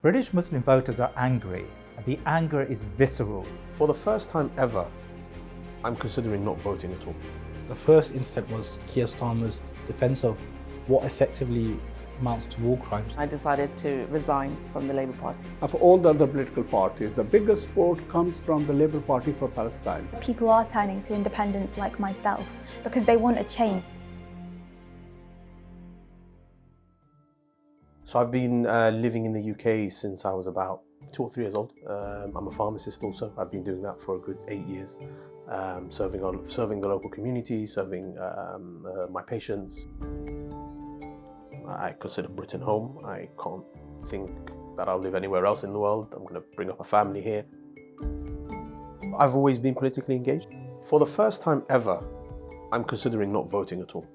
British Muslim voters are angry, and the anger is visceral. For the first time ever, I'm considering not voting at all. The first incident was Keir Starmer's defence of what effectively amounts to war crimes. I decided to resign from the Labour Party. Of all the other political parties, the biggest support comes from the Labour Party for Palestine. People are turning to independents like myself because they want a change. So I've been living in the UK since I was about 2 or 3 years old. I'm a pharmacist also. I've been doing that for a good 8 years, serving the local community, serving my patients. I consider Britain home. I can't think that I'll live anywhere else in the world. I'm going to bring up a family here. I've always been politically engaged. For the first time ever, I'm considering not voting at all.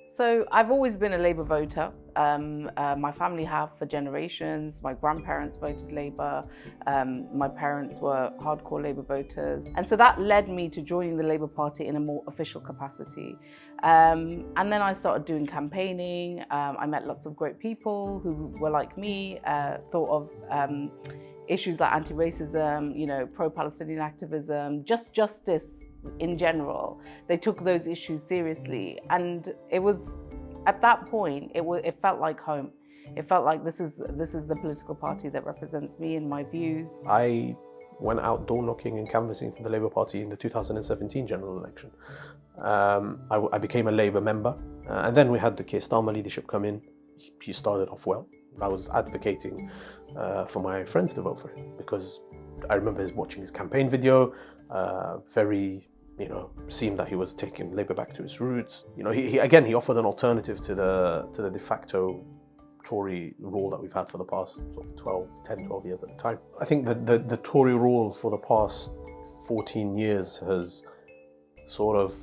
So I've always been a Labour voter. My family have for generations. My grandparents voted Labour. My parents were hardcore Labour voters. And so that led me to joining the Labour Party in a more official capacity. And then I started doing campaigning. I met lots of great people who were like me, thought of issues like anti-racism, pro-Palestinian activism, just justice in general. They took those issues seriously, and it was at that point it felt like home. It felt like this is the political party that represents me and my views. I went out door knocking and canvassing for the Labour Party in the 2017 general election. I became a Labour member, and then we had the Keir Starmer leadership come in. He started off well. I was advocating for my friends to vote for him because I remember watching his campaign video. Seemed that he was taking Labour back to its roots. He offered an alternative to the de facto Tory rule that we've had for the past sort of 10, 12 years at the time. I think that the Tory rule for the past 14 years has sort of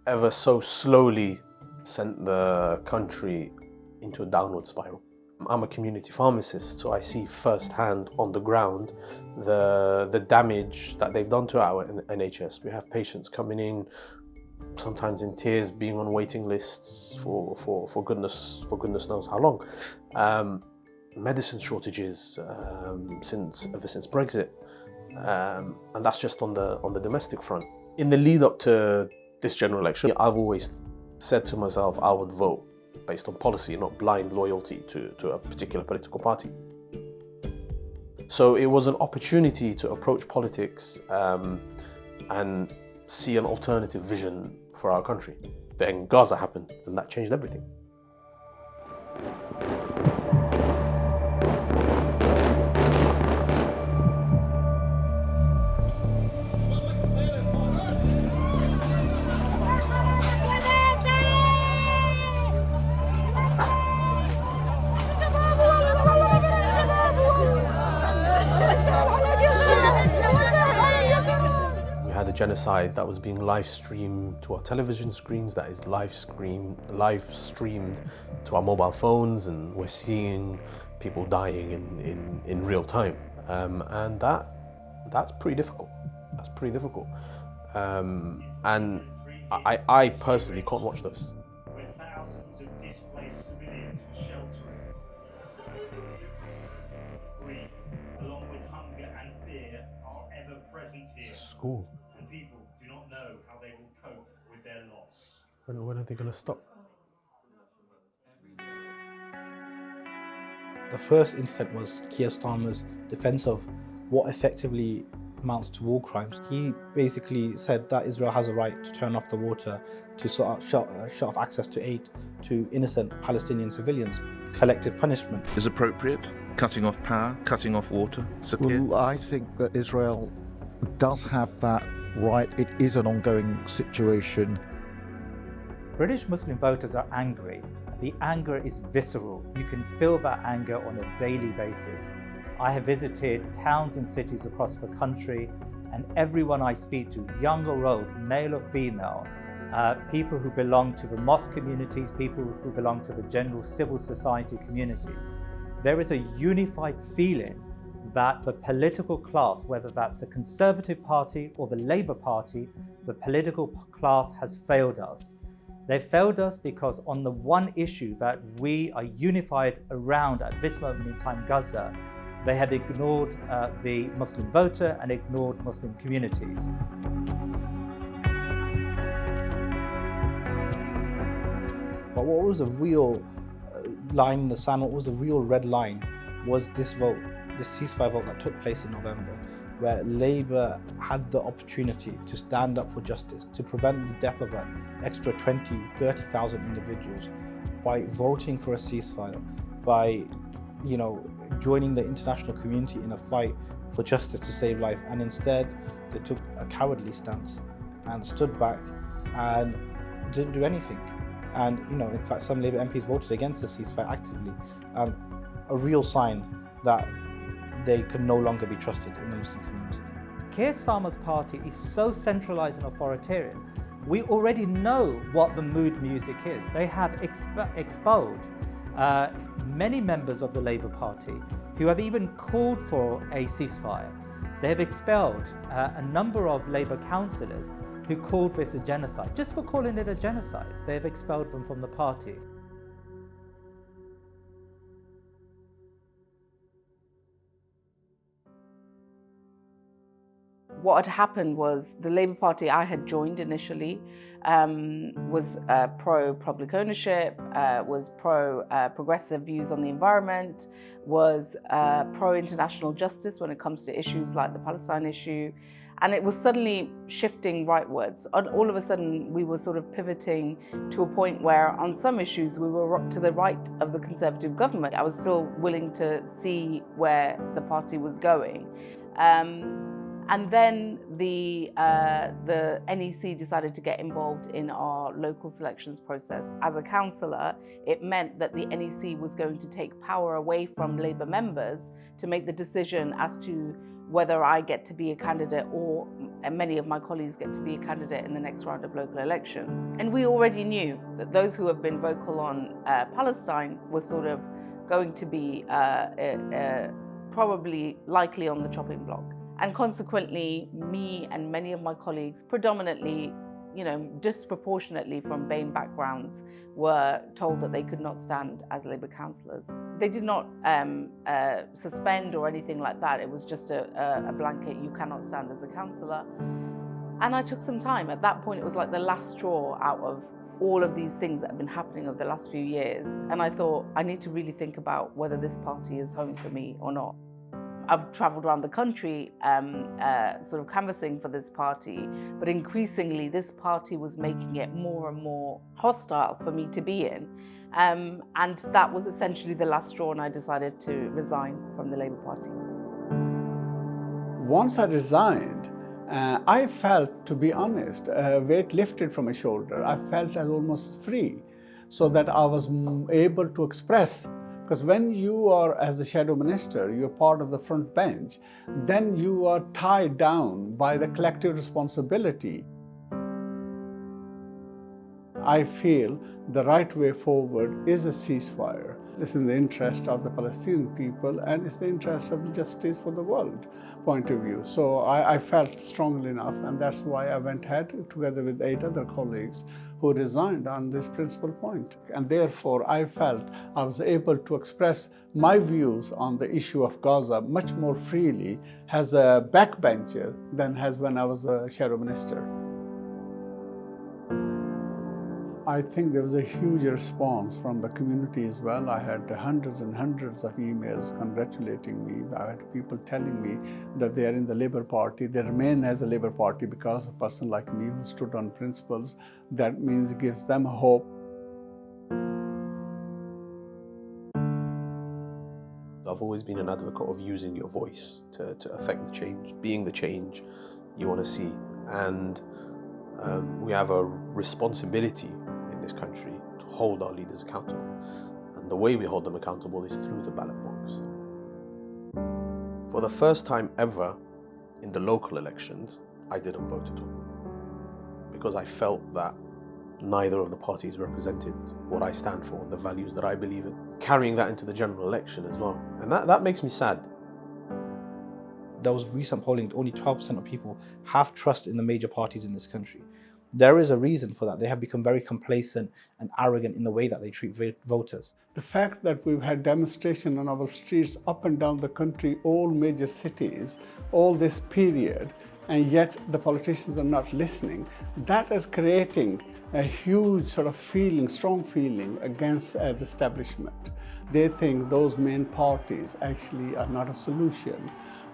ever so slowly sent the country into a downward spiral. I'm a community pharmacist, so I see firsthand on the ground the damage that they've done to our NHS. We have patients coming in, sometimes in tears, being on waiting lists for goodness knows how long. Medicine shortages ever since Brexit, and that's just on the domestic front. In the lead up to this general election, I've always said to myself I would vote based on policy, not blind loyalty to a particular political party. So it was an opportunity to approach politics and see an alternative vision for our country. Then Gaza happened, and that changed everything. The genocide that was being live streamed to our television screens, that is live streamed to our mobile phones, and we're seeing people dying in real time, and that's pretty difficult. That's pretty difficult, and I personally can't watch those. Where thousands of displaced civilians were sheltering. Grief, along with hunger and fear, are ever present here. School. And people do not know how they will cope with their loss. When are they going to stop? The first incident was Keir Starmer's defence of what effectively amounts to war crimes. He basically said that Israel has a right to turn off the water, to sort of shut off access to aid to innocent Palestinian civilians. Collective punishment is appropriate. Cutting off power, cutting off water. Well, I think that Israel does have that right. It is an ongoing situation. British Muslim voters are angry. The anger is visceral. You can feel that anger on a daily basis. I have visited towns and cities across the country, and everyone I speak to, young or old, male or female, people who belong to the mosque communities, people who belong to the general civil society communities, there is a unified feeling that the political class, whether that's the Conservative Party or the Labour Party, the political class has failed us. They failed us because on the one issue that we are unified around at this moment in time, Gaza, They have ignored the Muslim voter and ignored Muslim communities. But what was the real line in the sand, what was the real red line, was this vote, this ceasefire vote that took place in November, where Labour had the opportunity to stand up for justice, to prevent the death of an extra 20, 30,000 individuals by voting for a ceasefire, by, joining the international community in a fight for justice to save life. And instead, they took a cowardly stance and stood back and didn't do anything. And, in fact, some Labour MPs voted against the ceasefire actively. A real sign that they can no longer be trusted in the Muslim community. Keir Starmer's party is so centralised and authoritarian. We already know what the mood music is. They have expelled many members of the Labour Party who have even called for a ceasefire. They have expelled a number of Labour councillors who called this a genocide. Just for calling it a genocide, they have expelled them from the party. What had happened was the Labour Party I had joined initially was pro-public ownership, was pro-progressive views on the environment, was pro-international justice when it comes to issues like the Palestine issue. And it was suddenly shifting rightwards. All of a sudden, we were sort of pivoting to a point where on some issues, we were to the right of the Conservative government. I was still willing to see where the party was going. And then the NEC decided to get involved in our local selections process. As a councillor, it meant that the NEC was going to take power away from Labour members to make the decision as to whether I get to be a candidate or many of my colleagues get to be a candidate in the next round of local elections. And we already knew that those who have been vocal on Palestine were sort of going to be probably likely on the chopping block. And consequently, me and many of my colleagues, predominantly, disproportionately from BAME backgrounds, were told that they could not stand as Labour councillors. They did not suspend or anything like that. It was just a blanket, you cannot stand as a councillor. And I took some time. At that point, it was like the last straw out of all of these things that have been happening over the last few years. And I thought, I need to really think about whether this party is home for me or not. I've travelled around the country sort of canvassing for this party, but increasingly this party was making it more and more hostile for me to be in. And that was essentially the last straw, and I decided to resign from the Labour Party. Once I resigned, I felt, to be honest, a weight lifted from my shoulder. I felt as almost free, so that I was able to express. Because when you are, as a shadow minister, you're part of the front bench, then you are tied down by the collective responsibility. I feel the right way forward is a ceasefire. It's in the interest of the Palestinian people, and it's the interest of the justice for the world point of view. So I felt strongly enough, and that's why I went ahead together with 8 other colleagues who resigned on this principal point. And therefore, I felt I was able to express my views on the issue of Gaza much more freely as a backbencher than as when I was a shadow minister. I think there was a huge response from the community as well. I had hundreds and hundreds of emails congratulating me. I had people telling me that they are in the Labour Party. They remain as a Labour Party because of a person like me who stood on principles. That means it gives them hope. I've always been an advocate of using your voice to affect the change, being the change you want to see. And we have a responsibility in this country to hold our leaders accountable. And the way we hold them accountable is through the ballot box. For the first time ever in the local elections, I didn't vote at all. Because I felt that neither of the parties represented what I stand for and the values that I believe in. Carrying that into the general election as well. And that makes me sad. There was recent polling, only 12% of people have trust in the major parties in this country. There is a reason for that. They have become very complacent and arrogant in the way that they treat voters. The fact that we've had demonstrations on our streets up and down the country, all major cities, all this period, and yet the politicians are not listening, that is creating a huge sort of feeling, strong feeling against the establishment. They think those main parties actually are not a solution.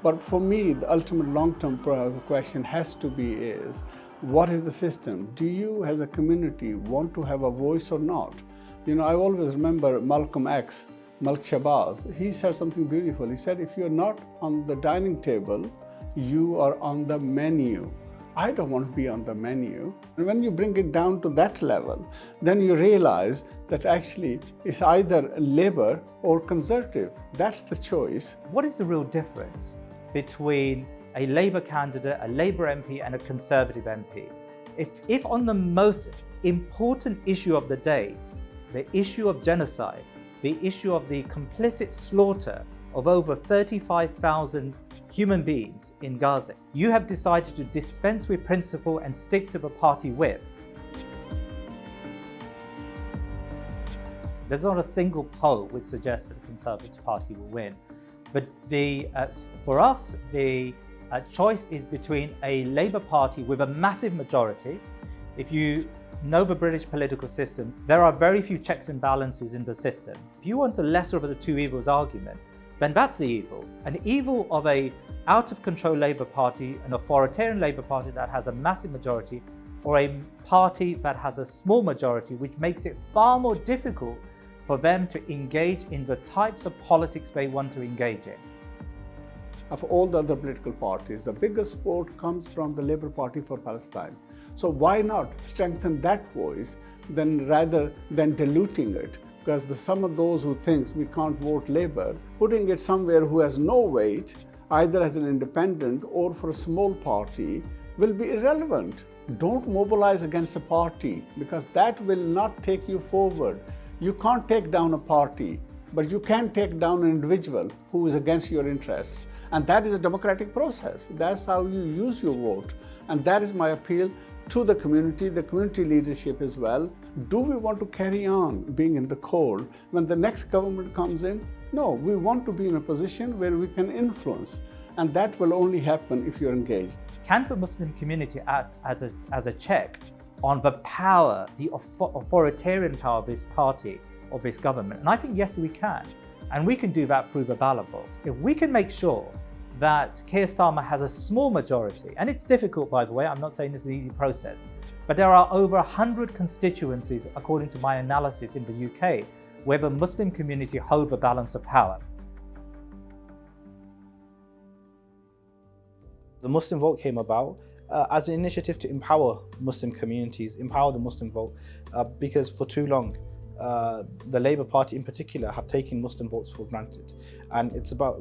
But for me, the ultimate long-term question has to be is, what is the system? Do you as a community want to have a voice or not? You know, I always remember Malcolm X, Malk Shabazz, he said something beautiful. He said, if you're not on the dining table, you are on the menu. I don't want to be on the menu. And when you bring it down to that level, then you realize that actually it's either Labour or Conservative. That's the choice. What is the real difference between a Labour candidate, a Labour MP and a Conservative MP? If on the most important issue of the day, the issue of genocide, the issue of the complicit slaughter of over 35,000 human beings in Gaza, you have decided to dispense with principle and stick to the party whip. There's not a single poll which suggests that the Conservative Party will win. But for us, the choice is between a Labour Party with a massive majority. If you know the British political system, there are very few checks and balances in the system. If you want a lesser of the two evils argument, then that's the evil. An evil of a out-of-control Labour Party, an authoritarian Labour Party that has a massive majority, or a party that has a small majority, which makes it far more difficult for them to engage in the types of politics they want to engage in. Of all the other political parties, the biggest support comes from the Labour Party for Palestine. So why not strengthen that voice rather than diluting it? Because some of those who think we can't vote Labour, putting it somewhere who has no weight, either as an independent or for a small party, will be irrelevant. Don't mobilize against a party, because that will not take you forward. You can't take down a party, but you can take down an individual who is against your interests. And that is a democratic process. That's how you use your vote. And that is my appeal to the community leadership as well. Do we want to carry on being in the cold when the next government comes in? No, we want to be in a position where we can influence. And that will only happen if you're engaged. Can the Muslim community act as a check on the power, the authoritarian power of this party or this government? And I think, yes, we can. And we can do that through the ballot box. If we can make sure that Keir Starmer has a small majority, and it's difficult, by the way, I'm not saying it's an easy process, but there are over 100 constituencies, according to my analysis in the UK, where the Muslim community hold the balance of power. The Muslim vote came about as an initiative to empower Muslim communities, empower the Muslim vote, because for too long, the Labour Party in particular have taken Muslim votes for granted. And it's about,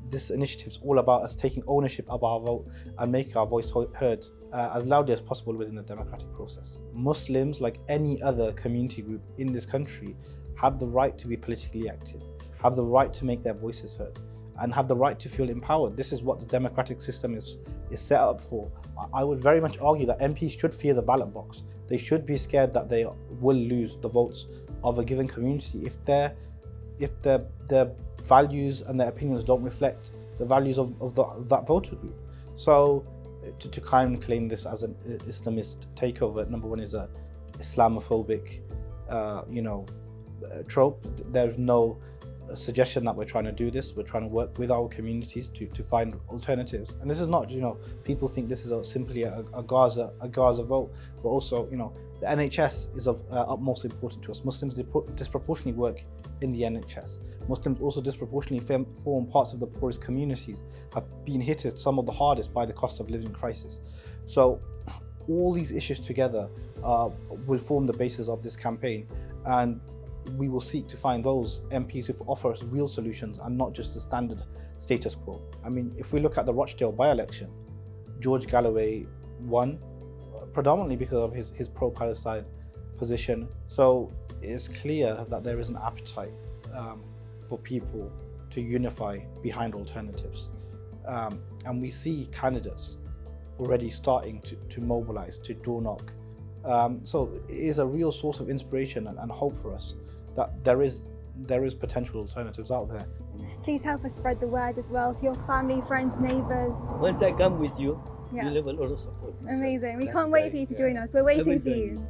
this initiative is all about us taking ownership of our vote and making our voice heard as loudly as possible within the democratic process. Muslims, like any other community group in this country, have the right to be politically active, have the right to make their voices heard, and have the right to feel empowered. This is what the democratic system is set up for. I would very much argue that MPs should fear the ballot box. They should be scared that they will lose the votes of a given community if their values and their opinions don't reflect the values of that voter group. So to kind of claim this as an Islamist takeover, number one, is a Islamophobic trope. There's no suggestion that we're trying to do this. We're trying to work with our communities to find alternatives. And this is not, people think this is simply a Gaza vote, but also, the NHS is of utmost importance to us. Muslims disproportionately work in the NHS. Muslims also disproportionately form parts of the poorest communities, have been hit some of the hardest by the cost of living crisis. So all these issues together will form the basis of this campaign, and we will seek to find those MPs who offer us real solutions and not just the standard status quo. I mean, if we look at the Rochdale by-election, George Galloway won predominantly because of his pro-Palestine position. So it's clear that there is an appetite for people to unify behind alternatives. And we see candidates already starting to mobilize, to door knock, So it is a real source of inspiration and hope for us that there is potential alternatives out there. Please help us spread the word as well to your family, friends, neighbours. Once I come with you, Yeah. you will also support me. Amazing. We That's can't wait great, for you to yeah. join us. We're I will waiting for join you.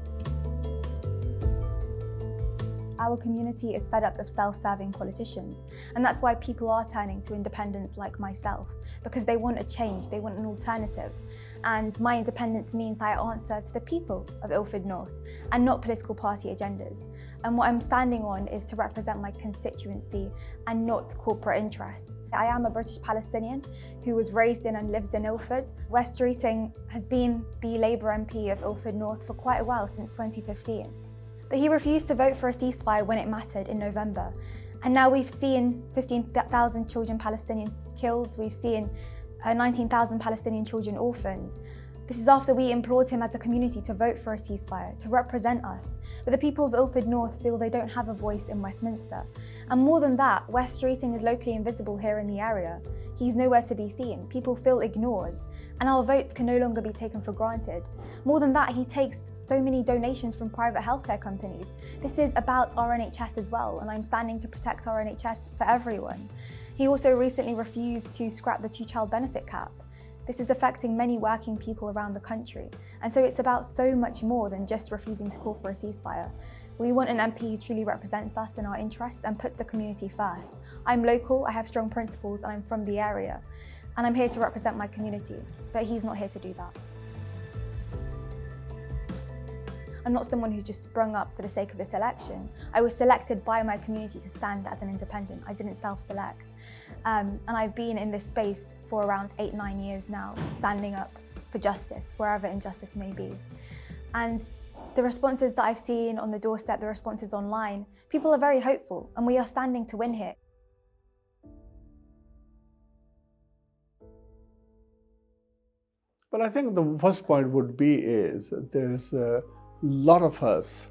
Our community is fed up of self-serving politicians, and that's why people are turning to independents like myself, because they want a change, they want an alternative. And my independence means that I answer to the people of Ilford North and not political party agendas. And what I'm standing on is to represent my constituency and not corporate interests. I am a British Palestinian who was raised in and lives in Ilford. Wes Streeting has been the Labour MP of Ilford North for quite a while, since 2015. But he refused to vote for a ceasefire when it mattered in November. And now we've seen 15,000 children Palestinian killed, we've seen 19,000 Palestinian children orphaned. This is after we implored him as a community to vote for a ceasefire, to represent us. But the people of Ilford North feel they don't have a voice in Westminster. And more than that, Wes Streeting is locally invisible here in the area. He's nowhere to be seen. People feel ignored. And our votes can no longer be taken for granted. More than that, he takes so many donations from private healthcare companies. This is about our NHS as well, and I'm standing to protect our NHS for everyone. He also recently refused to scrap the two-child benefit cap. This is affecting many working people around the country. And so it's about so much more than just refusing to call for a ceasefire. We want an MP who truly represents us and our interests and puts the community first. I'm local, I have strong principles, and I'm from the area. And I'm here to represent my community, but he's not here to do that. I'm not someone who's just sprung up for the sake of this election. I was selected by my community to stand as an independent. I didn't self-select. And I've been in this space for around 8-9 years now, standing up for justice, wherever injustice may be. And the responses that I've seen on the doorstep, the responses online, people are very hopeful, and we are standing to win here. But I think the first point would be is there's a lot of us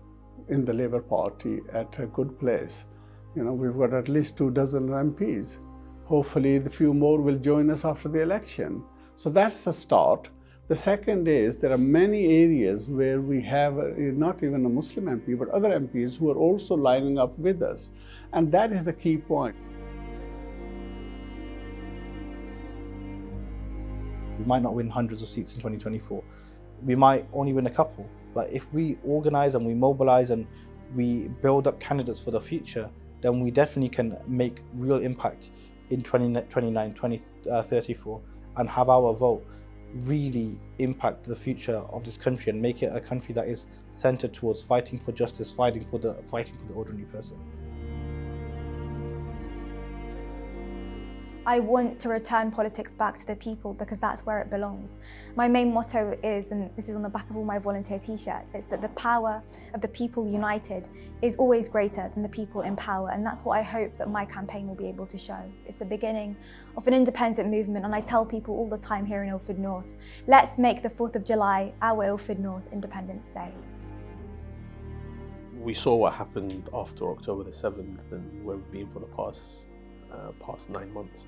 in the Labour Party at a good place. You know, we've got at least 24 MPs. Hopefully the few more will join us after the election. So that's a start. The second is there are many areas where we have not even a Muslim MP, but other MPs who are also lining up with us. And that is the key point. We might not win hundreds of seats in 2024. We might only win a couple. But if we organise and we mobilise and we build up candidates for the future, then we definitely can make real impact in 2029, 2034, and have our vote really impact the future of this country and make it a country that is centred towards fighting for justice, fighting for the ordinary person. I want to return politics back to the people because that's where it belongs. My main motto is, and this is on the back of all my volunteer t-shirts, it's that the power of the people united is always greater than the people in power, and that's what I hope that my campaign will be able to show. It's the beginning of an independent movement, and I tell people all the time here in Ilford North, let's make the 4th of July our Ilford North Independence Day. We saw what happened after October the 7th and where we've been for the past 9 months.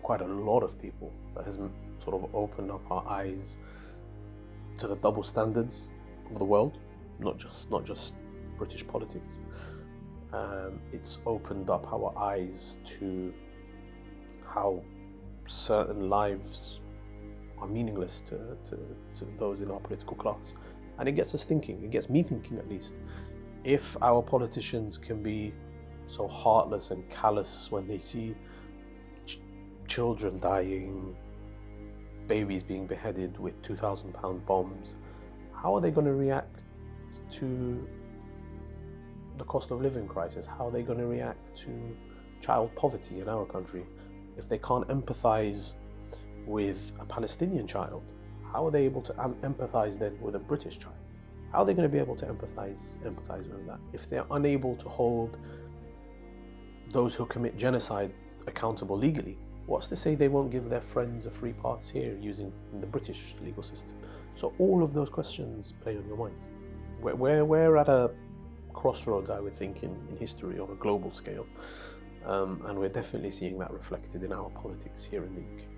Quite a lot of people that has sort of opened up our eyes to the double standards of the world, not just British politics. It's opened up our eyes to how certain lives are meaningless to those in our political class, and it gets us thinking. It gets me thinking, at least. If our politicians can be so heartless and callous when they see children dying, babies being beheaded with £2,000 bombs, how are they going to react to the cost of living crisis? How are they going to react to child poverty in our country? If they can't empathise with a Palestinian child, how are they able to empathise then with a British child? How are they going to be able to empathise with that? If they're unable to hold those who commit genocide accountable legally, what's to say they won't give their friends a free pass here using the British legal system? So all of those questions play on your mind. We're at a crossroads, I would think, in history on a global scale, and we're definitely seeing that reflected in our politics here in the UK.